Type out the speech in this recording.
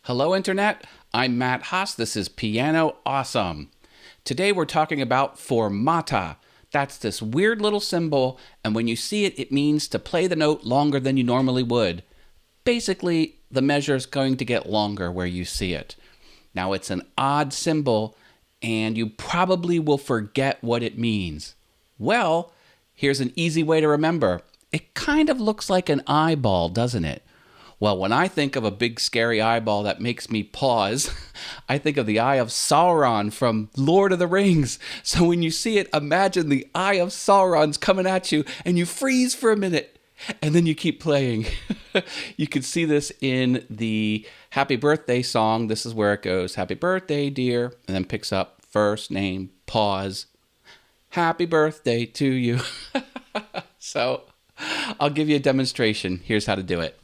Hello, Internet. I'm Matt Haas. This is Piano Awesome. Today we're talking about Fermata. That's this weird little symbol, and when you see it, it means to play the note longer than you normally would. Basically, the measure is going to get longer where you see it. Now, it's an odd symbol, and you probably will forget what it means. Well, here's an easy way to remember. It kind of looks like an eyeball, doesn't it? Well, when I think of a big scary eyeball that makes me pause, I think of the Eye of Sauron from Lord of the Rings. So when you see it, imagine the Eye of Sauron's coming at you and you freeze for a minute and then you keep playing. You can see this in the Happy Birthday song. This is where it goes. Happy birthday, dear. And then picks up first name, pause. Happy birthday to you. So I'll give you a demonstration. Here's how to do it.